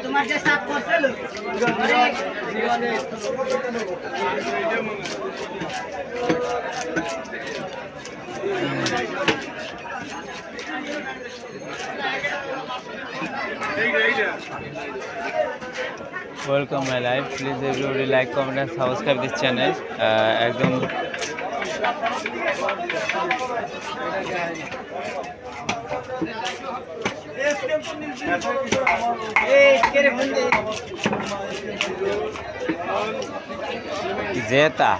তোমার যে সাত করছিল Welcome my life. Please everybody like, comment and subscribe this channel. একদম জেতা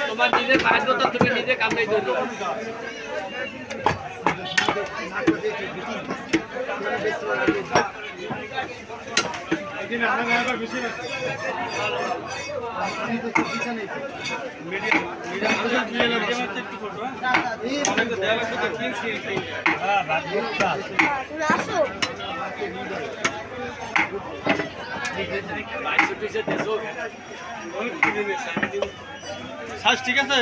তোমার নিজের বাধ্যতা তুমি নিজে কামড়াই ধরো ঠিক আছে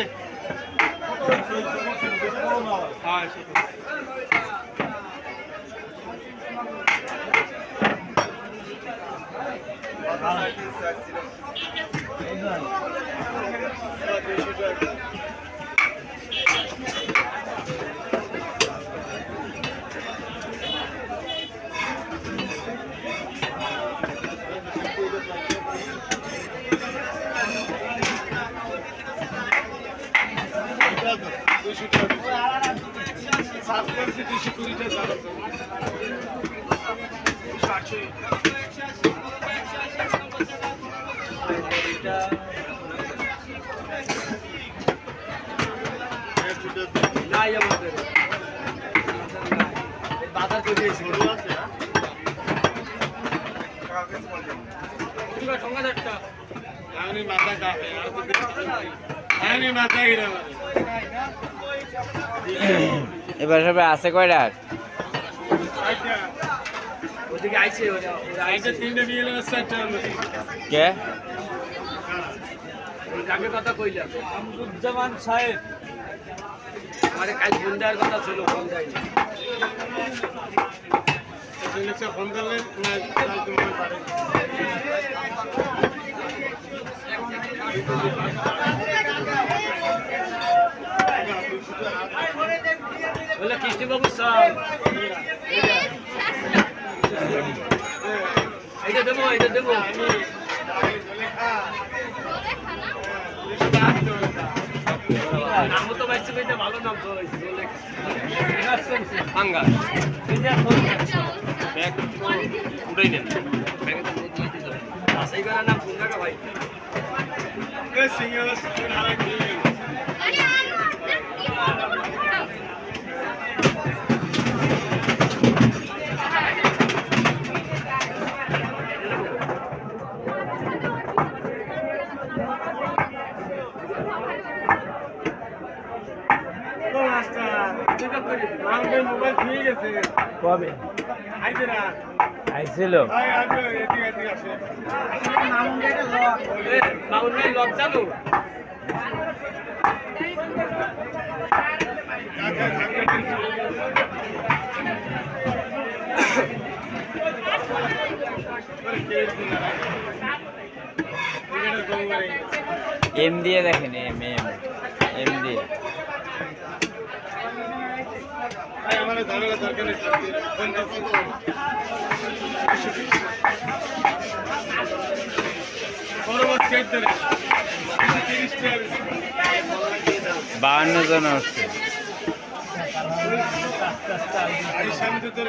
বাজার করে দিয়েছি এবার সবাই আছে কয়টা ওদিকে আইছে কে আগে কথা কইলাম আমরুজ্জামান সাহেব আমারে কাল ফোন দেওয়ার কথা ছিল ফোন দেয়নি ফোন করলে না তুমি পারে বলে কৃষ্ণবাবু স্যার এটা দেবো নাম তো পাইছি এটা ভালো নাম তো হাঙ্গা ব্যাগ উড়াই নেন ব্যাগে তো মধ্যে দিতে হবে আসাই করার নাম কোন জায়গা ভাই সিঙ্গেল আরেক মোবাইল দিয়ে গেছে কবে আইছে না আইছিল এদিকে আসে মাউন্টেন লক চালু এম দিয়ে দেখেন এম এম এম দিয়ে আমার ঝামেলা দরকার নেই চেক দেবে 52 জন উঠছে সামনে তো তোর